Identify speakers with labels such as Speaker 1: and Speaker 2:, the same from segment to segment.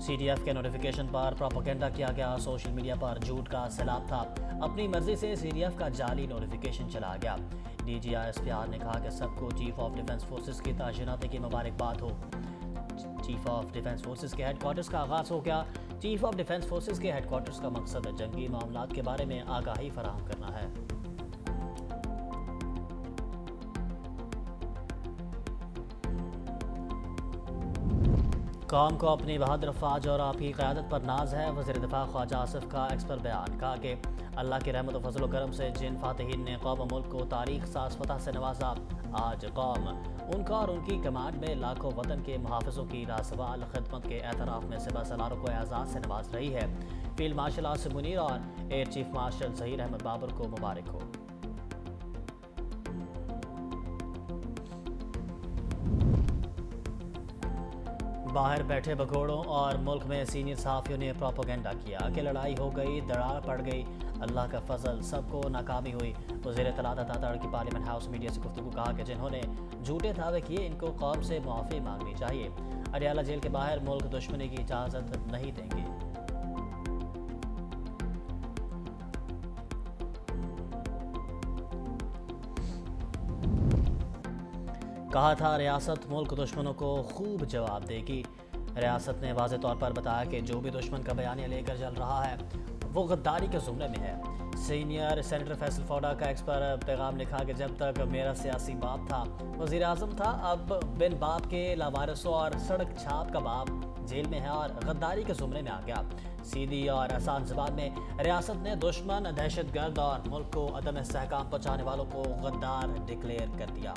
Speaker 1: CTF کے notification پر propaganda کیا گیا، سوشل میڈیا پر جھوٹ کا سیلاب تھا، اپنی مرضی سے CTF کا جعلی نوٹیفیکیشن چلا گیا۔ DGISPR نے کہا کہ سب کو چیف آف ڈیفنس فورسز کی تعیناتی کی مبارکباد ہو۔ چیف آف ڈیفنس فورسز کے ہیڈ کوارٹرز کا آغاز ہو گیا۔ چیف آف ڈیفنس فورسز کے ہیڈ کوارٹرز کا مقصد جنگی معاملات کے بارے میں آگاہی فراہم کرنا ہے۔ قوم کو اپنی بہادر افواج اور آپ کی قیادت پر ناز ہے۔ وزیر دفاع خواجہ آصف کا ایکس پر بیان، کہا کہ اللہ کی رحمت و فضل و کرم سے جن فاتحین نے قوم و ملک کو تاریخ ساز فتح سے نوازا، آج قوم ان کا اور ان کی کمانڈ میں لاکھوں وطن کے محافظوں کی لاسوال خدمت کے اعتراف میں سپہ سالاروں کو اعزاز سے نواز رہی ہے۔ فیلڈ مارشل آصف منیر اور air chief marshal Zaheer Ahmed Babar کو مبارک ہو۔ باہر بیٹھے بگوڑوں اور ملک میں سینئر صحافیوں نے پروپیگنڈا کیا کہ لڑائی ہو گئی، دراڑ پڑ گئی، اللہ کا فضل، سب کو ناکامی ہوئی۔ وزیر اطلاعات عطا تڑ کی پارلیمنٹ ہاؤس میڈیا سے گفتگو، کہا کہ جنہوں نے جھوٹے دعوے کیے ان کو قوم سے معافی مانگنی چاہیے۔ اڈیالہ جیل کے باہر ملک دشمنی کی اجازت نہیں دیں گے۔ کہا تھا ریاست ملک دشمنوں کو خوب جواب دے گی۔ ریاست نے واضح طور پر بتایا کہ جو بھی دشمن کا بیانیہ لے کر چل رہا ہے وہ غداری کے زمرے میں ہے۔ سینئر سینیٹر فیصل فوڈا کا ایکس پر پیغام لکھا کہ جب تک میرا سیاسی باپ تھا، وزیر اعظم تھا، اب بن باپ کے لاوارثوں اور سڑک چھاپ کا باپ جیل میں ہے اور غداری کے زمرے میں آ گیا۔ سیدھی اور آسان زبان میں ریاست نے دشمن، دہشت گرد اور ملک کو عدم استحکام پہنچانے والوں کو غدار ڈکلیئر کر دیا۔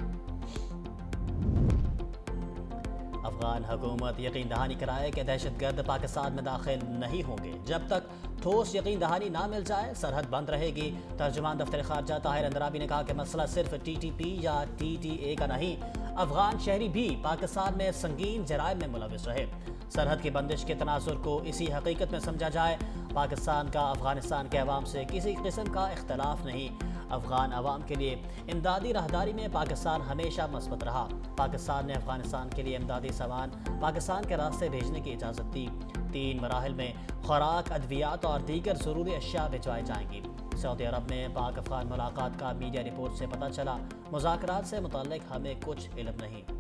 Speaker 1: افغان حکومت یقین دہانی کرائے کہ دہشت گرد پاکستان میں داخل نہیں ہوں گے۔ جب تک ٹھوس یقین دہانی نہ مل جائے سرحد بند رہے گی۔ ترجمان دفتر خارجہ طاہر اندرابی نے کہا کہ مسئلہ صرف TTP یا TTA کا نہیں، افغان شہری بھی پاکستان میں سنگین جرائم میں ملوث رہے۔ سرحد کی بندش کے تناظر کو اسی حقیقت میں سمجھا جائے، پاکستان کا افغانستان کے عوام سے کسی قسم کا اختلاف نہیں۔ افغان عوام کے لیے امدادی راہداری میں پاکستان ہمیشہ مثبت رہا۔ پاکستان نے افغانستان کے لیے امدادی سامان پاکستان کے راستے بھیجنے کی اجازت دی۔ 3 مراحل میں خوراک، ادویات اور دیگر ضروری اشیاء بھجوائی جائیں گی۔ سعودی عرب میں پاک افغان ملاقات کا میڈیا رپورٹ سے پتہ چلا، مذاکرات سے متعلق ہمیں کچھ علم نہیں۔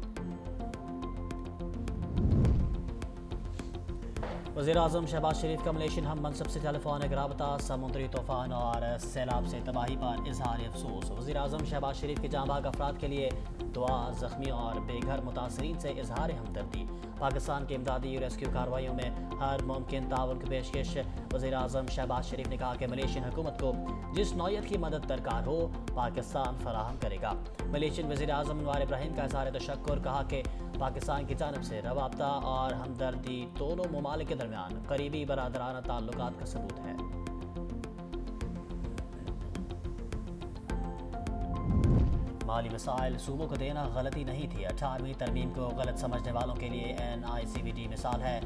Speaker 1: وزیر اعظم شہباز شریف کا ملیشین ہم منصب سے ٹیلیفونک رابطہ، سمندری طوفان اور سیلاب سے تباہی پر اظہار افسوس۔ وزیر اعظم شہباز شریف کے جاں بحق افراد کے لیے دعا، زخمیوں اور بے گھر متاثرین سے اظہار ہمدردی۔ پاکستان کی امدادی ریسکیو کارروائیوں میں ہر ممکن تعاون کی پیشکش۔ وزیر اعظم شہباز شریف نے کہا کہ ملیشین حکومت کو جس نوعیت کی مدد درکار ہو پاکستان فراہم کرے گا۔ ملیشین وزیر اعظم انوار ابراہیم کا اظہار تشکر، کہا کہ پاکستان کی جانب سے روابطہ اور ہمدردی دونوں ممالک کے درمیان قریبی برادرانہ تعلقات کا ثبوت ہے۔ مالی مسائل صوبوں کو دینا غلطی نہیں تھی، 18ویں ترمیم کو غلط سمجھنے والوں کے لیے NICVT مثال ہے۔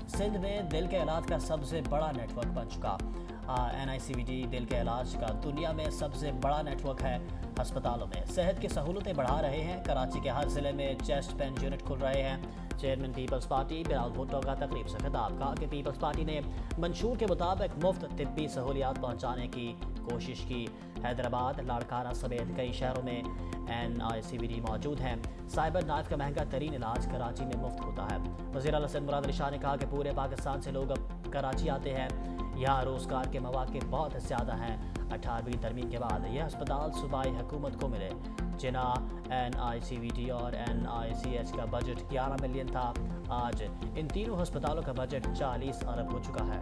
Speaker 1: سندھ میں دل کے علاج کا سب سے بڑا نیٹ ورک بن چکا۔ NICVT دل کے علاج کا دنیا میں سب سے بڑا نیٹ ورک ہے۔ ہسپتالوں میں صحت کی سہولتیں بڑھا رہے ہیں۔ کراچی کے ہر ضلع میں چیسٹ پین یونٹ کھل رہے ہیں۔ چیئرمین پیپلز پارٹی بلال بھٹو کا تقریب سے خطاب، کہا کہ پیپلز پارٹی نے منشور کے مطابق مفت طبی سہولیات پہنچانے کی کوشش کی۔ حیدرآباد، لاڑکانہ سمیت کئی شہروں میں NICVT موجود ہیں۔ سائبر نائف کا مہنگا ترین علاج کراچی میں مفت ہوتا ہے۔ وزیر اعلیٰ سندھ مراد علی شاہ نے کہا کہ پورے پاکستان سے لوگ اب کراچی آتے ہیں، یہاں روزگار کے مواقع بہت زیادہ ہیں۔ 18ویں ترمیم کے بعد یہ ہسپتال صوبائی حکومت کو ملے۔ جناح NICVT اور NICH کا بجٹ 11 ملین تھا، آج ان تینوں ہسپتالوں کا بجٹ 40 ارب ہو چکا ہے۔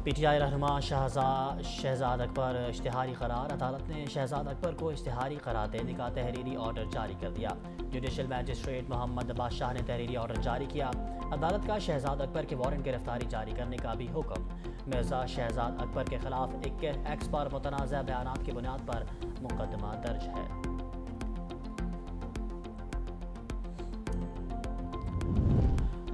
Speaker 1: PTI رہنما شہزاد اکبر اشتہاری قرار، عدالت نے شہزاد اکبر کو اشتہاری قرار دینے کا تحریری آرڈر جاری کر دیا۔ جوڈیشل میجسٹریٹ محمد بادشاہ نے تحریری آرڈر جاری کیا۔ عدالت کا شہزاد اکبر کے وارنٹ گرفتاری جاری کرنے کا بھی حکم۔ مرزا شہزاد اکبر کے خلاف ایکس پر متنازع بیانات کی بنیاد پر مقدمہ درج ہے۔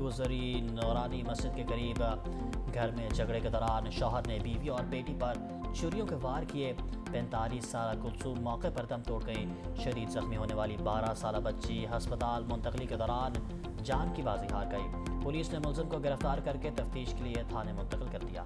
Speaker 1: گزری نورانی مسجد کے قریب گھر میں جھگڑے کے دوران شوہر نے بیوی اور بیٹی پر چھریوں کے وار کیے۔ 45 سالہ کلثوم موقع پر دم توڑ گئی۔ شدید زخمی ہونے والی 12 سالہ بچی ہسپتال منتقلی کے دوران جان کی بازی ہار گئی۔ پولیس نے ملزم کو گرفتار کر کے تفتیش کے لیے تھانے منتقل کر دیا۔